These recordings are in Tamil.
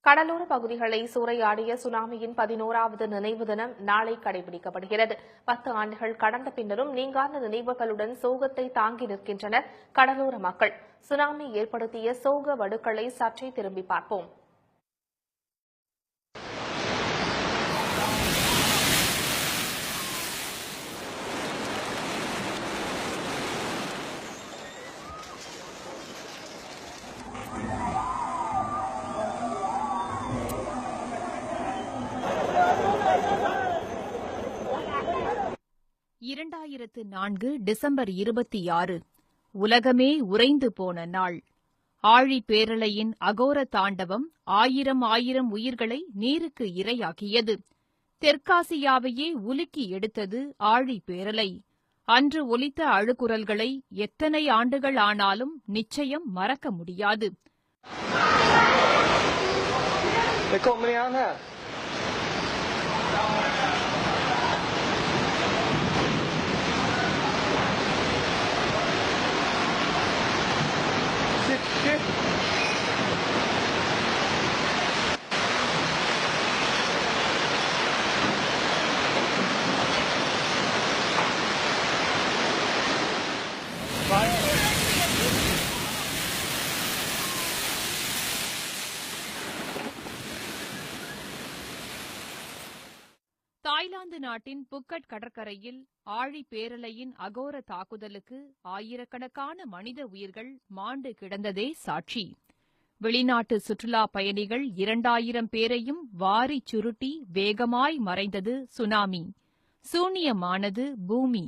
கடலோர பகுதிகளை சூறையாடிய சுனாமியின் 11வது நினைவு தினம் நாளை கடைபிடிக்கப்படுகிறது. 10 ஆண்டுகள் கடந்த பின்னரும் நீங்காத நினைவுகளுடன் சோகத்தை தாங்கி நிற்கின்றனர் கடலோர மக்கள். சுனாமி ஏற்படுத்திய சோக வடுக்களை சற்றே திரும்பி பார்ப்போம். டிசம்பர் 26 உலகமே உறைந்து போன நாள். ஆழி பேரலையின் அகோர தாண்டவம் ஆயிரம் உயிர்களை நீருக்கு இரையாக்கியது. தெற்காசியாவையே உலுக்கி எடுத்தது ஆழி பேரலை. அன்று ஒலித்த அழுகுரல்களை எத்தனை ஆண்டுகள் ஆனாலும் நிச்சயம் மறக்க முடியாது. தாய்லாந்து நாட்டின் புக்கட் கடற்கரையில் ஆழி பேரலையின் அகோர தாக்குதலுக்கு ஆயிரக்கணக்கான மனித உயிர்கள் மாண்டு கிடந்ததே சாட்சி. வெளிநாட்டு சுற்றுலாப் பயணிகள் 2000 பேரையும் வாரிச் சுருட்டி வேகமாய் மறைந்தது சுனாமி. சூன்யமானது பூமி.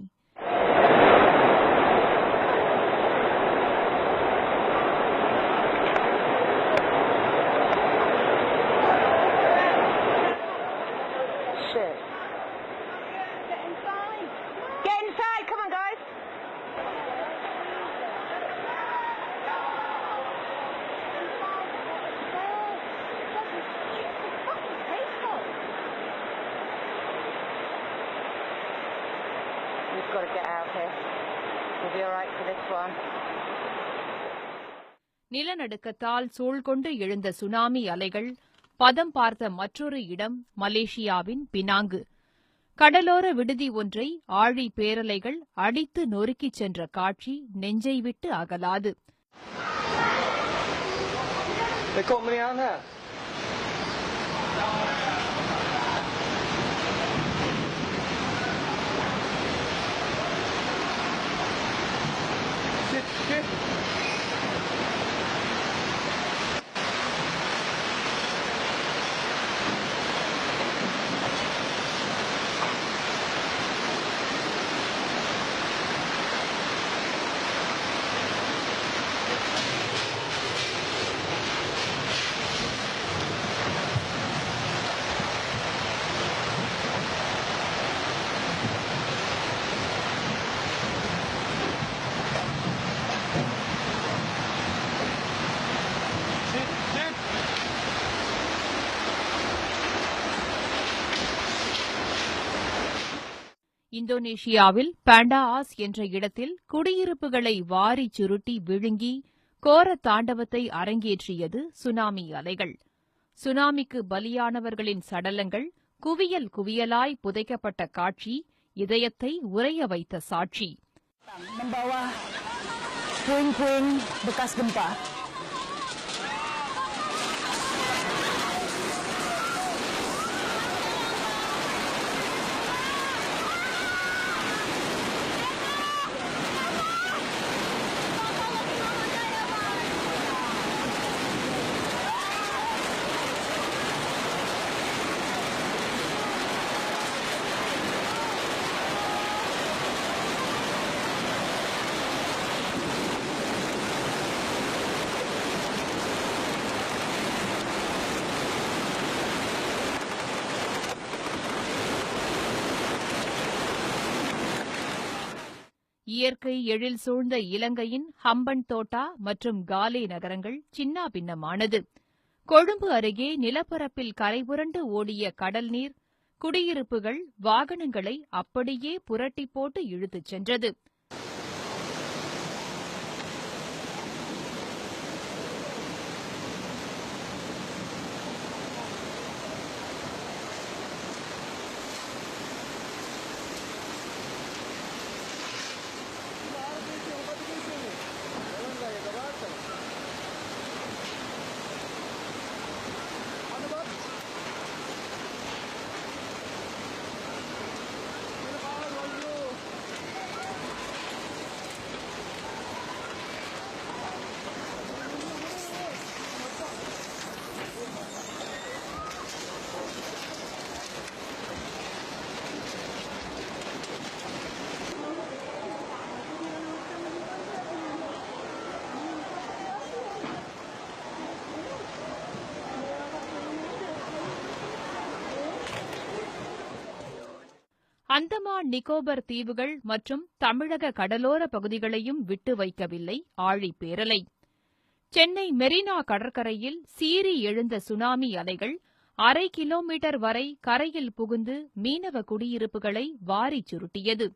நிலநடுக்கத்தால் சூழ்கொண்டு எழுந்த சுனாமி அலைகள் பதம் பார்த்த மற்றொரு இடம் மலேசியாவின் பினாங்கு. கடலோர விடுதி ஒன்றை ஆழி பேரலைகள் அடித்து நொறுக்கிச் சென்ற காட்சி நெஞ்சை விட்டு அகலாது. இந்தோனேஷியாவில் பாண்டாஆஸ் என்ற இடத்தில் குடியிருப்புகளை வாரிச் சுருட்டி விழுங்கி கோர தாண்டவத்தை அரங்கேற்றியது சுனாமி அலைகள். சுனாமிக்கு பலியானவர்களின் சடலங்கள் குவியல் குவியலாய் புதைக்கப்பட்ட காட்சி இதயத்தை உறைய வைத்த சாட்சி. Membawa puing-puing bekas gempa. இயற்கை எழில் சூழ்ந்த இலங்கையின் ஹம்பன் தோட்டா மற்றும் காலே நகரங்கள் சின்னாபின்னமானது. கொழும்பு அருகே நிலப்பரப்பில் கரைபுரண்டு ஓடிய கடல் நீர் குடியிருப்புகள், வாகனங்களை அப்படியே புரட்டி போட்டு இழுத்துச் சென்றது. அந்தமான் நிக்கோபர் தீவுகள் மற்றும் தமிழக கடலோர பகுதிகளையும் விட்டு வைக்கவில்லை ஆழிப்பேரலை. சென்னை மெரினா கடற்கரையில் சீறி எழுந்த சுனாமி அலைகள் 1/2 கிலோமீட்டர் வரை கரையில் புகுந்து மீனவ குடியிருப்புகளை வாரிச் சுருட்டியது.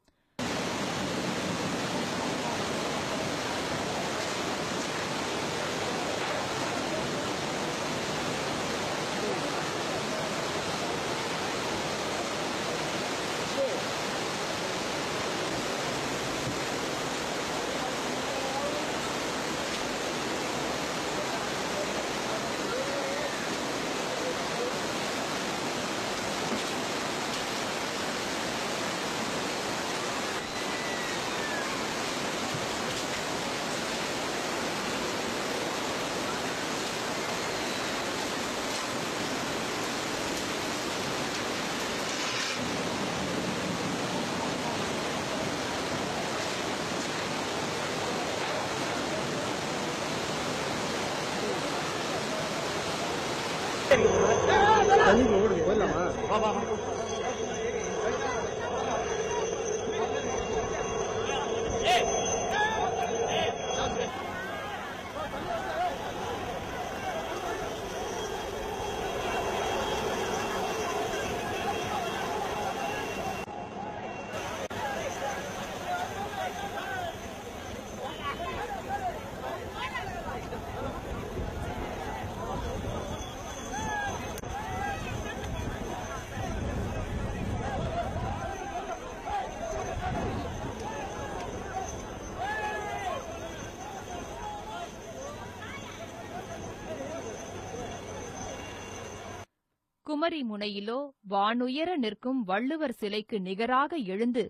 குமரி முனையிலோ வானுயர நிற்கும் வள்ளுவர் சிலைக்கு நிகராக எழுந்து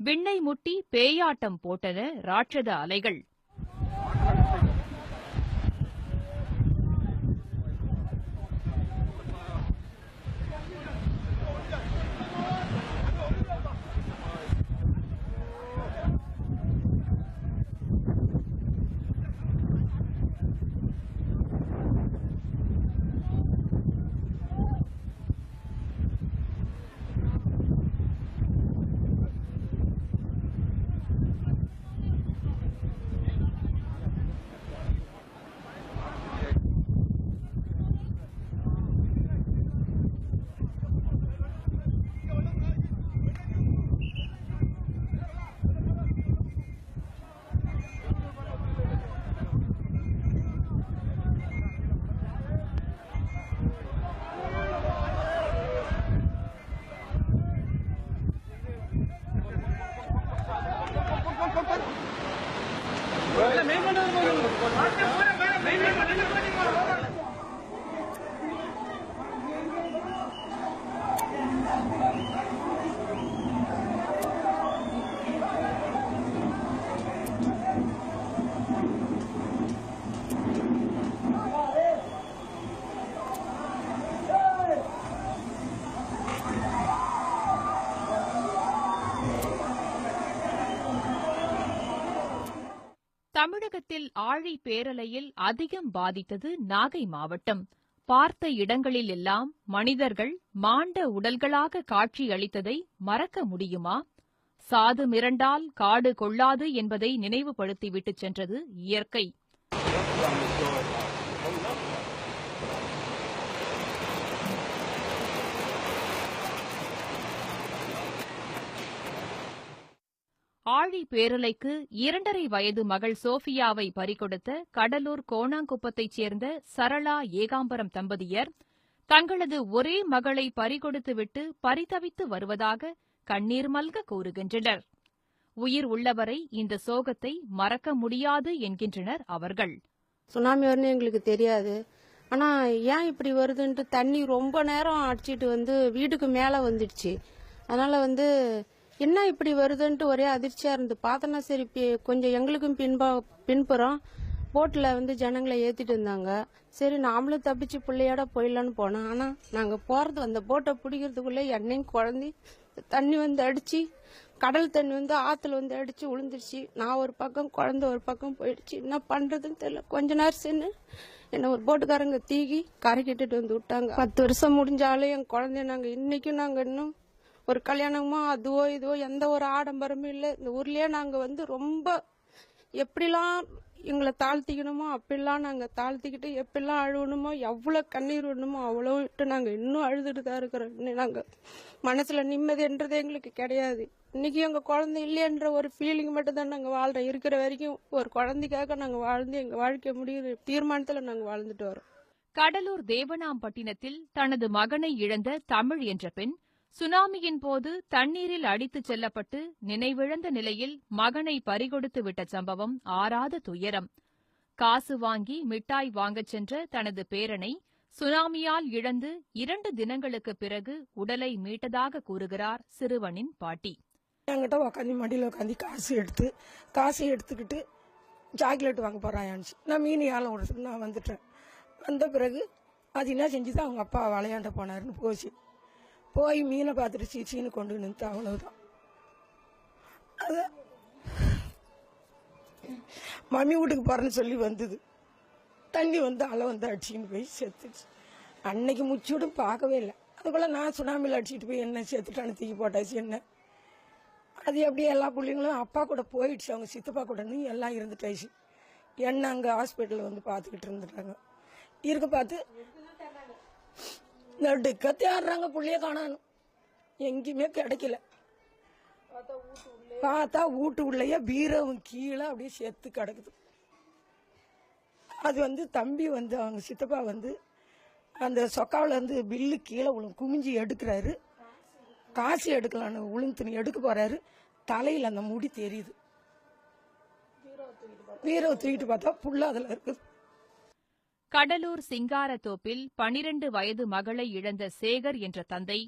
விண்ணை முட்டி பேயாட்டம் போட்டன ராட்சத அலைகள். தமிழகத்தில் ஆழி பேரலையில் அதிகம் பாதித்தது நாகை மாவட்டம். பார்த்த இடங்களிலெல்லாம் மனிதர்கள் மாண்ட உடல்களாக காட்சியளித்ததை மறக்க முடியுமா? சாது மிரண்டால் காடு கொள்ளாது என்பதை நினைவுபடுத்திவிட்டுச் சென்றது இயற்கை. ஆழி பேரலைக்கு 2.5 வயது மகள் சோஃபியாவை பறிகொடுத்த கடலூர் கோணாங்குப்பத்தைச் சேர்ந்த சரளா ஏகாம்பரம் தம்பதியர் தங்களது ஒரே மகளை பறிகொடுத்துவிட்டு பரிதவித்து வருவதாக கண்ணீர் மல்க கூறுகின்றனர். உயிர் உள்ளவரை இந்த சோகத்தை மறக்க முடியாது என்கின்றனர் அவர்கள். சுனாமி வரும்னு எங்களுக்கு தெரியாது. ஆனா ஏன் இப்படி வருதுன்ட்டு தண்ணி ரொம்ப நேரம் அடிச்சிட்டு வீட்டுக்கு மேல வந்துடுச்சு. அதனால என்ன இப்படி வருதுன்ட்டு ஒரே அதிர்ச்சியா இருந்து பார்த்தோன்னா சரி கொஞ்சம் எங்களுக்கும் பின்புறம் போட்டில் ஜனங்களை ஏற்றிட்டு இருந்தாங்க. சரி நாமளும் தப்பிச்சு பிள்ளையோட போயிடலான்னு போனோம். ஆனால் நாங்கள் போகிறது அந்த போட்டை பிடிக்கிறதுக்குள்ளே எண்ணெயும் குழந்தை தண்ணி அடிச்சு கடல் தண்ணி ஆற்றுல அடிச்சு விழுந்துருச்சு. நான் ஒரு பக்கம் குழந்தை ஒரு பக்கம் போயிடுச்சு. என்ன பண்ணுறதுன்னு தெரியல. கொஞ்ச நேரம் சென்று என்னை ஒரு போட்டுக்காரங்க தீகி கரை கிட்டுட்டு விட்டாங்க. 10 வருஷம் முடிஞ்சாலும் என் குழந்தைய நாங்கள் இன்னைக்கும் இன்னும் ஒரு கல்யாணமோ அதுவோ இதுவோ எந்த ஒரு ஆடம்பரமும் இல்லை. இந்த ஊர்லயே நாங்க வந்து ரொம்ப எப்படிலாம் எங்களை தாழ்த்திக்கணுமோ அப்படிலாம் நாங்க தாழ்த்திக்கிட்டு எப்படிலாம் அழுவணுமோ எவ்வளவு கண்ணீர் விடணுமோ அவ்வளோ விட்டு நாங்க இன்னும் அழுதுட்டு தான் இருக்கிறோம். இன்னும் நாங்க மனசுல நிம்மதின்றது எங்களுக்கு கிடையாது. இன்னைக்கு எங்க குழந்தை இல்லையன்ற ஒரு ஃபீலிங் மட்டும் தான் நாங்க வாழ்றோம். இருக்கிற வரைக்கும் ஒரு குழந்தைக்காக நாங்க வாழ்ந்து எங்க வாழ்க்கை முடிகிற தீர்மானத்துல நாங்க வாழ்ந்துட்டு வரோம். கடலூர் தேவனாம்பட்டினத்தில் தனது மகனை இழந்த தமிழ் என்ற பெண் சுனாமியின் போது தண்ணீரில் அடித்துச் செல்லப்பட்டு நினைவிழந்த நிலையில் மகனை பறிகொடுத்து விட்ட சம்பவம் ஆறாத துயரம். காசு வாங்கி மிட்டாய் வாங்கச் சென்ற தனது பேரனை சுனாமியால் இழந்து 2 தினங்களுக்குப் பிறகு உடலை மீட்டதாக கூறுகிறார் சிறுவனின் பாட்டி. என்கிட்ட உட்காந்து மடியில் உட்காந்து காசு எடுத்துக்கிட்டு சாக்லேட் வாங்க போறாயான்னு நான் மீன் ஏலம் நான் வந்துட்டேன். வந்த பிறகு அது என்ன செஞ்சுதான் அவங்க அப்பா விளையாண்ட போனாருன்னு போய் மீனை பார்த்துட்டு சீச்சின்னு கொண்டு நின்று அவ்வளவுதான். அத மம்மி வீட்டுக்கு போறேன்னு சொல்லி வந்தது. தண்ணி வந்து அலை வந்து அடிச்சுன்னு போய் செத்துச்சு. அன்னைக்கு முச்சூடும் பார்க்கவே இல்லை. அதுக்குள்ள நான் சுனாமியில் அடிச்சுட்டு போய் என்ன செத்துட்டான்னு தூக்கி போட்டாச்சு. என்ன அது அப்படியே எல்லா பிள்ளைங்களும் அப்பா கூட போயிடுச்சு, அவங்க சித்தப்பா கூட எல்லாம் இருந்துட்டாச்சு. என்ன அங்கே ஹாஸ்பிட்டலில் வந்து பார்த்துக்கிட்டு இருந்துட்டாங்க. இருக்க பார்த்து நடுக்க தேடுறாங்க, புள்ளைய காணானும் எங்கேயுமே கிடைக்கல. பார்த்தா வீட்டு உள்ளேயே பீரவும் கீழே அப்படியே செத்து கிடக்குது. அது வந்து தம்பி வந்து அவங்க சித்தப்பா வந்து அந்த சொக்காவில் வந்து பில்லு கீழே குமிஞ்சி எடுக்கிறாரு. காசு எடுக்கலான்னு உளுந்து எடுக்க போறாரு. தலையில் அந்த முடி தெரியுது. பீரவை தூக்கிட்டு பார்த்தா புள்ள அதில் இருக்குது. கடலூர் சிங்காரத்தோப்பில் 12 வயது மகளை இழந்த சேகர் என்ற தந்தை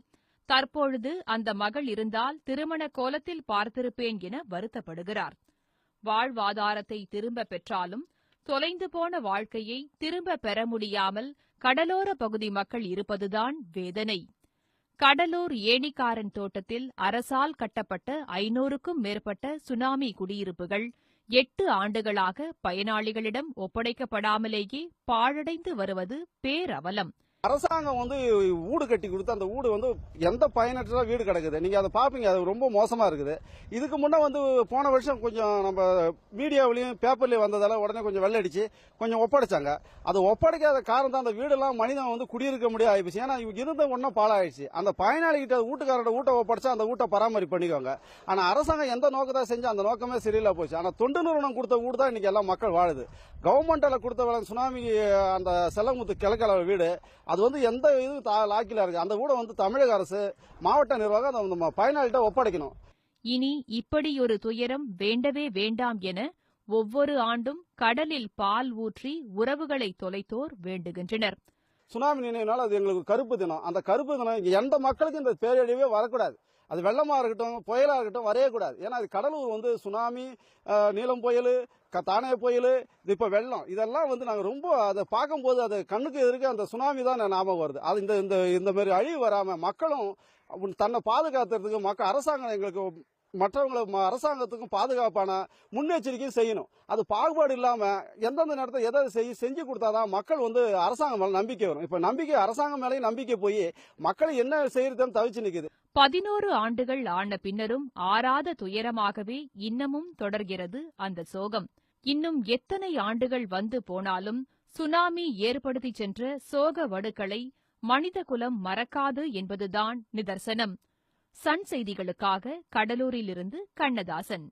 தற்பொழுது அந்த மகள் இருந்தால் திருமண கோலத்தில் பார்த்திருப்பேன் என வருத்தப்படுகிறார். வாழ்வாதாரத்தை திரும்ப பெற்றாலும் தொலைந்து போன வாழ்க்கையை திரும்ப பெற முடியாமல் கடலோர பகுதி மக்கள் இருப்பதுதான் வேதனை. கடலூர் ஏணிக்காரன் தோட்டத்தில் அரசால் கட்டப்பட்ட 500க்கும் மேற்பட்ட சுனாமி குடியிருப்புகள் 8 ஆண்டுகளாக பயனாளிகளிடம் ஒப்படைக்கப்படாமலேயே பாழடைந்து வருவது பேரவலம். அரசாங்கம் வந்து வீடு கட்டி கொடுத்து அந்த வீடு வந்து எந்த பயனற்ற வீடு கிடக்குது. நீங்க அதை பாப்பீங்க, அது ரொம்ப மோசமா இருக்குது. இதுக்கு முன்ன வந்து போன வருஷம் கொஞ்சம் நம்ம மீடியாவிலையும் பேப்பர்லயும் வந்ததால உடனே கொஞ்சம் வெள்ளடிச்சு கொஞ்சம் ஒப்படைச்சாங்க. அது ஒப்படைக்காத காரணம் தான் அந்த வீடெல்லாம் மனிதன் வந்து குடியிருக்க முடியாது ஆயிடுச்சு. ஏன்னா இருந்த ஒன்னும் பாழாயிடுச்சு. அந்த பயனாளிகிட்ட வீட்டுக்காரோட வீட்டை ஒப்படைச்சா அந்த வீட்டை பராமரி பண்ணிக்குவாங்க. ஆனா அரசாங்கம் எந்த நோக்கத்தை செஞ்சு அந்த நோக்கமே சரியில்லை போச்சு. ஆனா தொண்டு நிறுவனம் கொடுத்த வீடு தான் இன்னைக்கு எல்லாம் மக்கள் வாழுது. கவர்மெண்டால கொடுத்த சுனாமி அந்த செல்லமுத்து கிழக்கல வீடு அது வந்து எந்த இதுவும் லாக்கில இருக்கு. அந்த வீடை வந்து தமிழக அரசு மாவட்ட நிர்வாகம் அந்த பயனாளிகிட்ட ஒப்படைக்கணும். இனி இப்படியொரு துயரம் வேண்டவே வேண்டாம் என ஒவ்வொரு ஆண்டும் கடலில் பால் ஊற்றி உறவுகளை தொலைத்தோர் வேண்டுகின்றனர். சுனாமி நினைவுனால அது எங்களுக்கு கருப்பு தினம். அந்த கருப்பு தினம் எந்த மக்களுக்கும் இந்த பேரழிவே வரக்கூடாது. அது வெள்ளமா இருக்கட்டும், புயலா இருக்கட்டும் வரையக்கூடாது. ஏன்னா அது கடலூர் வந்து சுனாமி, நீலம் புயல், தானே புயல், இது இப்ப வெள்ளம், இதெல்லாம் வந்து நாங்க ரொம்ப அதை பார்க்கும்போது அது கண்ணுக்கு எதிர்க்க அந்த சுனாமி தான் ஞாபகம் வருது. அது இந்த மாதிரி அழிவு வராம மக்களும் தன்னை பாதுகாத்துறதுக்கு அரசாங்கம் எங்களுக்கு மற்றவங்களை அரசாங்கத்துக்கும் பாதுகாப்பான முன்னெச்சரிக்கையும் செய்யணும். அது பாகுபாடு இல்லாம எந்தெந்த நேரத்தில் எதை செஞ்சு கொடுத்தாதான் மக்கள் வந்து அரசாங்கம் மேல நம்பிக்கை வரும். இப்ப நம்பிக்கை அரசாங்கம் மேலேயும் நம்பிக்கை போய் மக்கள் என்ன செய்யறதுன்னு தவிச்சு நிக்குது. 11 ஆண்டுகள் ஆன பின்னரும் ஆறாத துயரமாகவே இன்னமும் தொடர்கிறது அந்த சோகம். இன்னும் எத்தனை ஆண்டுகள் வந்து போனாலும் சுனாமி ஏற்படுத்திச் சென்ற சோக வடுக்களை மனிதகுலம் மறக்காது என்பதுதான் நிதர்சனம். சன் செய்திகளுக்காக கடலூரிலிருந்து கண்ணதாசன்.